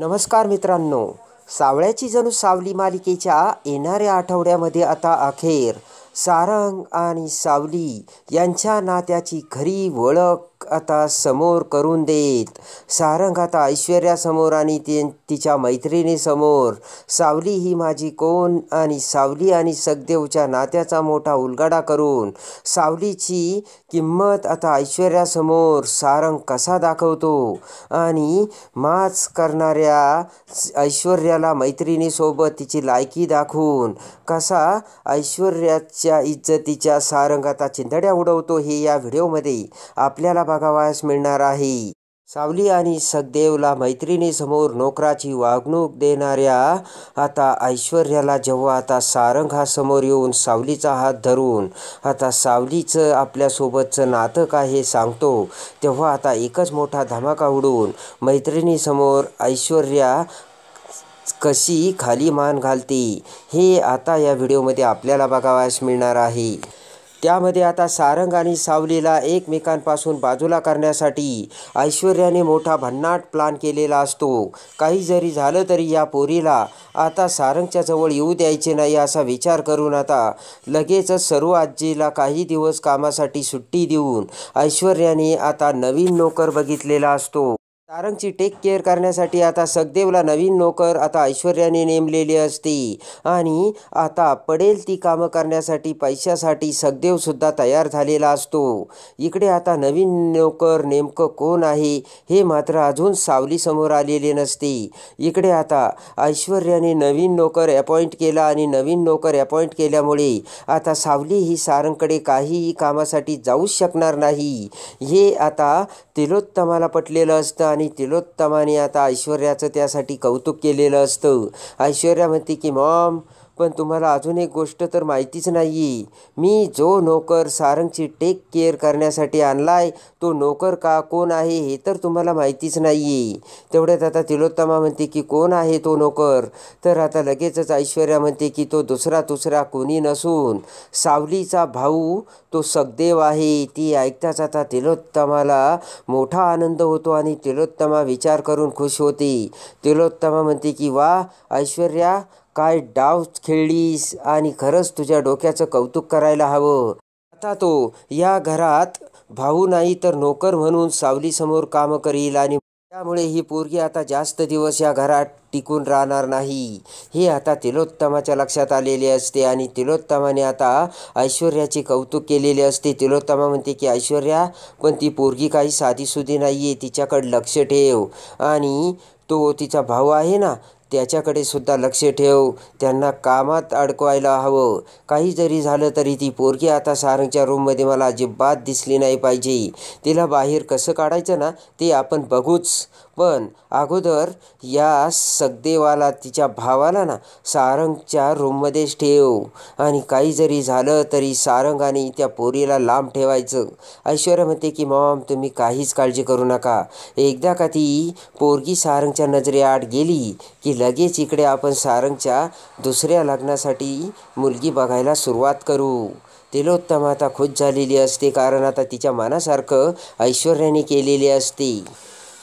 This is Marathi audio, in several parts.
नमस्कार मित्रांनो, सावळ्याची जणू सावली मालिकेच्या येणाऱ्या आठवड्यामध्ये आता अखेर सारंग आणि सावली यांच्या नात्याची खरी ओळख आता समोर करून देत सारंग आता ऐश्वर्यासमोर आणि तिच्या मैत्रिणीसमोर सावली ही माझी कोण आणि सावली आणि सखदेवच्या नात्याचा मोठा उलगडा करून सावलीची किंमत आता ऐश्वर्यासमोर सारंग कसा दाखवतो आणि माच करणाऱ्या ऐश्वर्याला मैत्रिणीसोबत तिची लायकी दाखवून कसा ऐश्वर्याच्या इज्जतीच्या सारंग आता चिंधड्या उडवतो हे या व्हिडिओमध्ये आपल्याला बघावयास मिळणार आहे. सावली आणि सखदेवला मैत्रिणीसमोर नोकराची वागणूक देणाऱ्या आता ऐश्वर्याला जेव्हा आता सारंग हा समोर येऊन सावलीचा हात धरून आता सावलीचं आपल्यासोबतचं नातं काय हे सांगतो, तेव्हा आता एकच मोठा धमाका उडून मैत्रिणीसमोर ऐश्वर्या कशी खाली मान घालते हे आता या व्हिडिओमध्ये आपल्याला बघावयास मिळणार आहे. त्यामध्ये आता सारंग आणि सावलीला एकमेकांपासून बाजूला करण्यासाठी ऐश्वर्याने मोठा भन्नाट प्लान केलेला असतो. काही जरी झालं तरी या पोरीला आता सारंगच्या जवळ येऊ द्यायचे नाही असा विचार करून आता लगेचच सर्व आजीला काही दिवस कामासाठी सुट्टी देऊन ऐश्वर्याने आता नवीन नोकर बघितलेला असतो. सारंगची टेक केअर करण्यासाठी आता सखदेवला नवीन नोकर आता ऐश्वर्याने नेमलेली असते आणि आता पडेल ती कामं करण्यासाठी पैशासाठी सखदेवसुद्धा तयार झालेला असतो. इकडे आता नवीन नोकर नेमकं कोण आहे हे मात्र अजून सावलीसमोर आलेले नसते. इकडे आता ऐश्वर्याने नवीन नोकर अपॉइंट केला आणि नवीन नोकर अपॉइंट केल्यामुळे आता सावली ही सारंगकडे काहीही कामासाठी जाऊच शकणार नाही हे आता तिलोत्तमाला पटलेलं असतं आणि तिलोत्तमाने आता ऐश्वर्याचं त्यासाठी कौतुक केलेलं असतं. ऐश्वर्या म्हणते की मॉम, पण तुम्हाला अजून एक गोष्ट तर माहितीच नाही. मी जो नोकर सारंगची टेक केअर करण्यासाठी आणलाय तो नोकर कोण आहे हे तर तुम्हाला माहितीच नाही. तेवढ्यात आता तिलोत्तमा म्हणते की कोण आहे तो नोकर, तर आता लगेचच ऐश्वर्या म्हणते की तो दुसरा कोणी नसून सावलीचा भाऊ तो सखदेव आहे. ती ऐकताच आता तिलोत्तमाला मोठा आनंद होतो आणि तिलोत्तमा विचार करून खुश होते. तिलोत्तमा म्हणते की वा ऐश्वर्या, काय डाव खेळलीस आणि खरंच तुझ्या डोक्याचं कौतुक करायला हवं. आता तो या घरात भाऊ नाही तर नोकर म्हणून सावलीसमोर कामं करील आणि त्यामुळे ही पोरगी आता जास्त दिवस या घरात टिकून राहणार नाही हे आता तिलोत्तमाच्या लक्षात आलेले असते आणि तिलोत्तमाने आता ऐश्वर्याचे कौतुक केलेले असते. तिलोत्तमा म्हणते की ऐश्वर्या, पण ती पोरगी काही साधीसुधी नाही आहे, तिच्याकडे लक्ष ठेव आणि तो तिचा भाऊ आहे ना त्याच्याकडे सुद्धा लक्ष ठेव, त्यांना कामात अडकवायला हवं. काही जरी झालं तरी ती पोरगी आता सारंगच्या रूममध्ये मला अजिबात दिसली नाही पाहिजे. तिला बाहेर कसं काढायचं ना ते आपण बघूच, पण अगोदर या सखदेवाला तिच्या भावाला ना सारंगच्या रूममध्येच ठेव आणि काही जरी झालं तरी सारंग आणि त्या पोरीला लांब ठेवायचं. ऐश्वर्या म्हणते की मॉम, तुम्ही काहीच काळजी करू नका. एकदा का ती पोरगी सारंगच्या नजरेआड गेली की लगेच इकडे आपण सारंगच्या दुसऱ्या लग्नासाठी मुलगी बघायला सुरुवात करू. तिलोत्तमा आता खुश झालेली असते कारण आता तिच्या मनासारखं ऐश्वर्याने केलेले असते.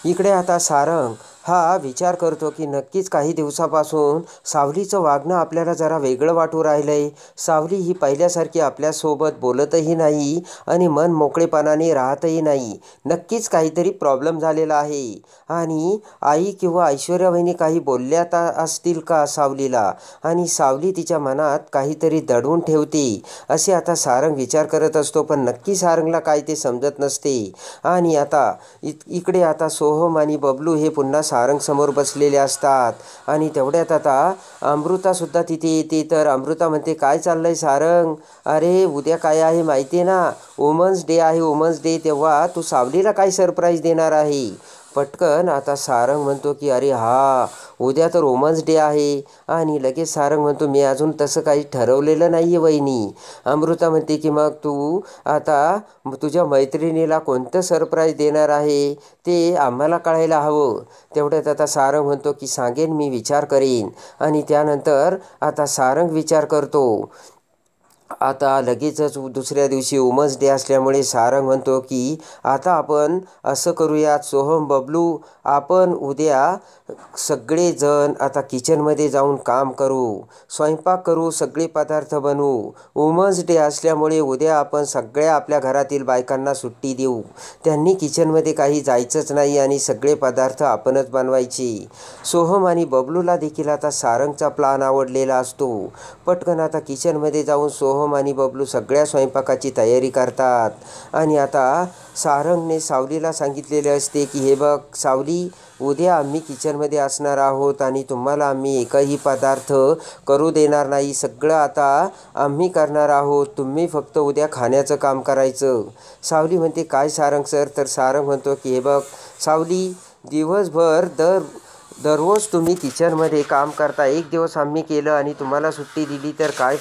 इकडे आता सारंग हा विचार करतो की नक्कीच काही दिवसापासून सावलीचं वागणं आपल्याला जरा वेगळं वाटू राहिलं आहे. सावली ही पहिल्यासारखी आपल्यासोबत बोलतही नाही आणि मन मोकळेपणाने राहतही नाही. नक्कीच काहीतरी प्रॉब्लेम झालेला आहे आणि आई किंवा ऐश्वर्या वहिनी काही बोलल्यात असतील का सावलीला आणि सावली तिच्या मनात काहीतरी दडवून ठेवते असे आता सारंग विचार करत असतो. पण नक्की सारंगला काय ते समजत नसते आणि आता इकडे आता सोहम आणि बबलू हे पुन्हा सारंग समोर बसलेले असतात आणि तेवढ्यात आता अमृतासुद्धा तिथे येते. तर अमृता म्हणते काय चाललंय सारंग, अरे उद्या काय आहे माहिती आहे ना, वुमन्स डे आहे. वुमन्स डे तेव्हा तू सावलीला काय सरप्राईज देणार आहे. पटकन आता सारंग म्हणतो की अरे हा, उद्या तर वुमन्स डे आहे आणि लगेच सारंग म्हणतो मी अजून तसं काही ठरवलेलं नाही आहे वहिनी. अमृता म्हणते की मग तू आता तुझ्या मैत्रिणीला कोणतं सरप्राईज देणार आहे ते आम्हाला कळायला हवं. तेवढ्यात आता सारंग म्हणतो की सांगेन, मी विचार करेन आणि त्यानंतर आता सारंग विचार करतो आता लगेचच दुसऱ्या दिवशी वुमन्स डे असल्यामुळे सारंग म्हणतो की आता आपण असं करूयात सोहम, बबलू, आपण उद्या सगळेजण आता किचनमध्ये जाऊन काम करू, स्वयंपाक करू, सगळे पदार्थ बनवू. वुमन्स डे असल्यामुळे उद्या आपण सगळ्या आपल्या घरातील बायकांना सुट्टी देऊ. त्यांनी किचनमध्ये काही जायचंच नाही आणि सगळे पदार्थ आपणच बनवायचे. सोहम आणि बबलूला देखील आता सारंगचा प्लान आवडलेला असतो. पटकन आता किचनमध्ये जाऊन सोहम आणि बबलू सगळ्या स्वयंपाकाची तयारी करतात. आणि आता सारंगने सावलीला सांगितलेले असते की हे बघ सावली, उद्या आम्ही किचनमध्ये असणार आहोत आणि तुम्हाला आम्ही एकही पदार्थ करू देणार नाही. सगळं आता आम्ही करणार आहोत. तुम्ही फक्त उद्या खाण्याचं काम करायचं. सावली म्हणते काय सारंग सर? तर सारंग म्हणतो की हे बघ सावली, दिवसभर दररोज तुम्ही किचनमध्ये काम करता. एक दिवस आम्ही केलं आणि तुम्हाला सुट्टी दिली तर काय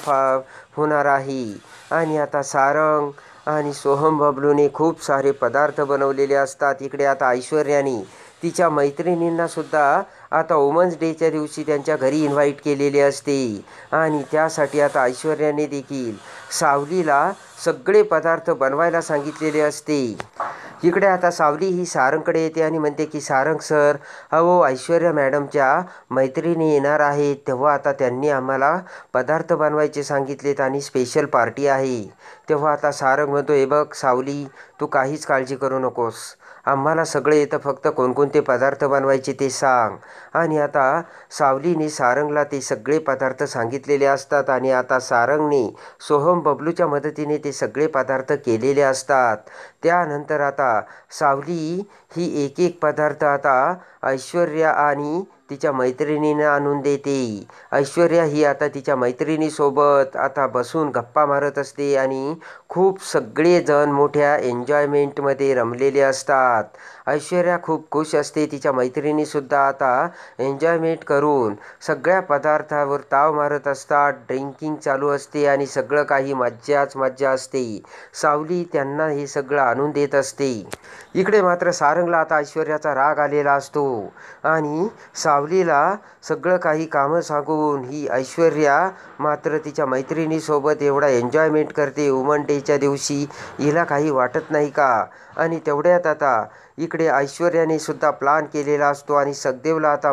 होणार आहे? आणि आता सारंग आणि सोहम, बबलूने खूप सारे पदार्थ बनवलेले असतात. इकडे आता ऐश्वर्याने तिच्या मैत्रिणींनासुद्धा आता वुमन्स डेच्या दिवशी त्यांच्या घरी इन्व्हाइट केलेले असते. आणि त्यासाठी आता ऐश्वर्याने देखील सावलीला सगळे पदार्थ बनवायला सांगितलेले असते. इकडे आता सावली ही सारंगकडे येते आणि म्हणते की सारंग सर, अहो ऐश्वर्या मॅडमच्या मैत्रिणी येणार आहेत, तेव्हा आता त्यांनी आम्हाला पदार्थ बनवायचे सांगितलेत आणि स्पेशल पार्टी आहे. तेव्हा आता सारंग म्हणतो हे बघ सावली, तू काहीच काळजी करू नकोस. आम्हाला सगळे येतं, फक्त कोणकोणते पदार्थ बनवायचे ते सांग. आणि आता सावलीने सारंगला ते सगळे पदार्थ सांगितलेले असतात. आणि आता सारंगने सोहम, बबलूच्या मदतीने ते सगळे पदार्थ केलेले असतात. त्यानंतर आता सावली ही एक एक पदार्थ आता ऐश्वर्या आणि तिच्या मैत्रिणींना आणून देते. ऐश्वर्या ही आता तिच्या मैत्रिणीसोबत आता बसून गप्पा मारत असते आणि खूप सगळेजण मोठ्या एन्जॉयमेंटमध्ये रमलेले असतात. ऐश्वर्या खूप खुश असते. तिच्या मैत्रिणीसुद्धा आता एन्जॉयमेंट करून सगळ्या पदार्थावर ताव मारत असतात. ड्रिंकिंग चालू असते आणि सगळं काही मज्जाच मज्जा असते. सावली त्यांना हे सगळं आणून देत असते. इकडे मात्र सारंगला आता ऐश्वर्याचा राग आलेला असतो आणि सावलीला सगळं काही कामं सांगून ही ऐश्वर्या मात्र तिच्या मैत्रिणीसोबत एवढा एन्जॉयमेंट करते वुमन डेच्या दिवशी, हिला काही वाटत नाही का? आणि तेवढ्यात आता इकडे ऐश्वर्याने सुद्धा प्लान केलेला असतो आणि सखदेवला आता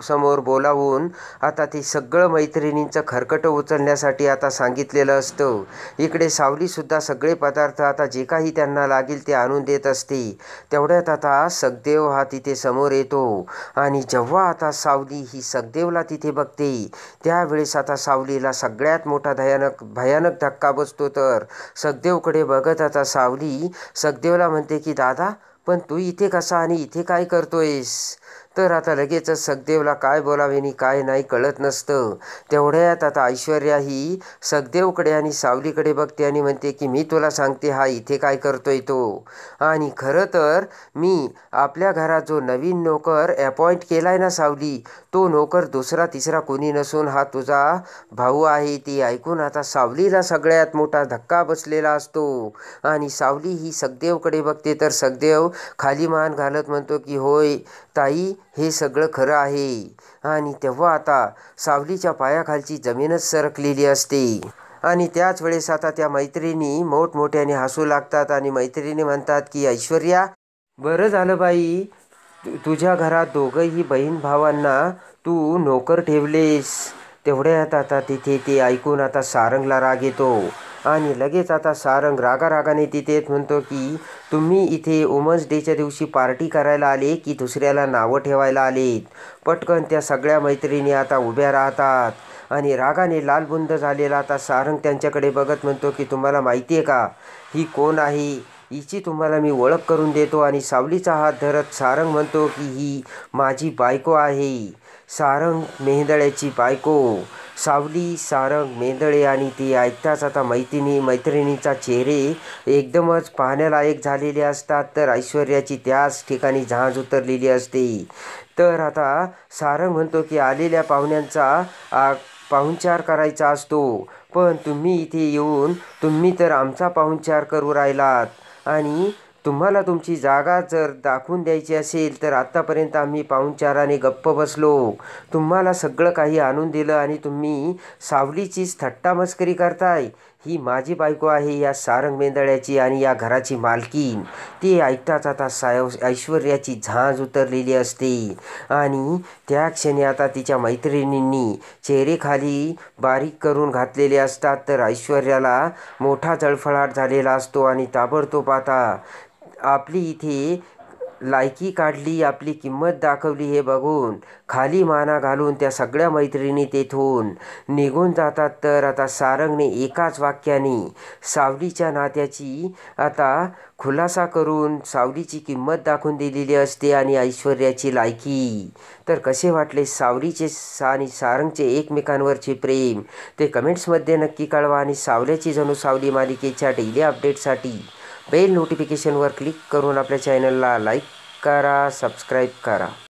समोर बोलावून आता ते सगळं मैत्रिणींचं खरकटं उचलण्यासाठी आता सांगितलेलं असतं. इकडे सावलीसुद्धा सगळे पदार्थ आता जे काही त्यांना लागेल ते आणून देत असते. तेवढ्यात आता सखदेव हा तिथे समोर येतो आणि जेव्हा आता सावली ही सखदेवला तिथे बघते त्यावेळेस आता सावलीला सगळ्यात मोठा भयानक धक्का बसतो. तर सखदेवकडे बघत आता सावली सखदेवला म्हणते की दादा, पण तू इथे कसा आणि इथे काय करतोयस? तर आता लगेचच सखदेवला काय बोलावे आणि काय नाही कळत नसतं. तेवढ्यात आता ऐश्वर्या ही सखदेवकडे आणि सावलीकडे बघते आणि म्हणते की मी तुला सांगते हा इथे काय करतोय तो. आणि खरं तर मी आपल्या घरात जो नवीन नोकर अपॉइंट केलाय ना सावली, तो नोकर दुसरा तिसरा कोणी नसून हा तुझा भाऊ आहे. ती ऐकून आता सावलीला सगळ्यात मोठा धक्का बसलेला असतो आणि सावली ही सखदेवकडे बघते. तर सखदेव खाली मान घालत म्हणतो की होय ताई, हे सगळं खरं आहे. आणि तेव्हा आता सावलीच्या पायाखालची जमीनच सरकलेली असते. आणि त्याच वेळेस आता त्या मैत्रिणी मोठमोठ्याने हसू लागतात आणि मैत्रिणी म्हणतात की ऐश्वर्या, बरं झालं बाई, तुझ्या घरात दोघंही बहीण भावांना तू नोकर ठेवलेस. तेवढ्यात आता तिथे ते ऐकून आता सारंगला राग येतो आणि लगेच आता सारंग रागारागाने तिथे म्हणतो की तुम्ही इथे वुमन्स डेच्या दिवशी पार्टी करायला आले की दुसऱ्याला नावं ठेवायला आलेत? पटकन त्या सगळ्या मैत्रिणी आता उभ्या राहतात आणि रागाने लालबुंद झालेला आता सारंग त्यांच्याकडे बघत म्हणतो की तुम्हाला माहिती आहे का ही कोण आहे? हिची तुम्हाला मी ओळख करून देतो. आणि सावलीचा हात धरत सारंग म्हणतो की ही माझी बायको आहे, सारंग मेहेंदळेची बायको. सावली, सारंग, मेहेंदळे आणि ती ऐकताच आता मैत्रिणींचा चेहरे एकदमच पाहण्यालायक झालेले असतात. तर ऐश्वर्याची त्याच ठिकाणी झांज उतरलेली असते. तर आता सारंग म्हणतो की आलेल्या पाहुण्यांचा पाहुणचार करायचा असतो, पण तुम्ही इथे येऊन तुम्ही तर आमचा पाहुणचार करू राहिलात आणि तुम्हाला तुमची जागा जर दाखवून द्यायची असेल तर आत्तापर्यंत आम्ही पाहुणचाराने गप्प बसलो, तुम्हाला सगळं काही आणून दिलं आणि तुम्ही सावलीचीच थट्टामस्करी करताय. ही माझी बायको आहे या सारंग मेंदळ्याची आणि या घराची मालकीन. ते ऐकताच आता ऐश्वर्याची झांज उतरलेली असते आणि त्या क्षणी आता तिच्या मैत्रिणींनी चेहरेखाली बारीक करून घातलेले असतात. तर ऐश्वर्याला मोठा जळफळाट झालेला असतो आणि ताबडतोब आता आपली इथे लायकी काढली, आपली किंमत दाखवली हे बघून खाली माना घालून त्या सगळ्या मैत्रिणी तेथून निघून जातात. तर आता सारंगने एकाच वाक्याने सावलीच्या नात्याची आता खुलासा करून सावलीची किंमत दाखवून दिलेली असते आणि ऐश्वर्याची लायकी. तर कसे वाटले सावलीचे आणि सारंगचे एकमेकांवरचे प्रेम ते कमेंट्समध्ये नक्की कळवा आणि सावल्याची जणू सावली मालिकेच्या डेली अपडेटसाठी बेल नोटिफिकेशनवर क्लिक करून आपल्या चॅनलला लाईक करा, सबस्क्राईब करा.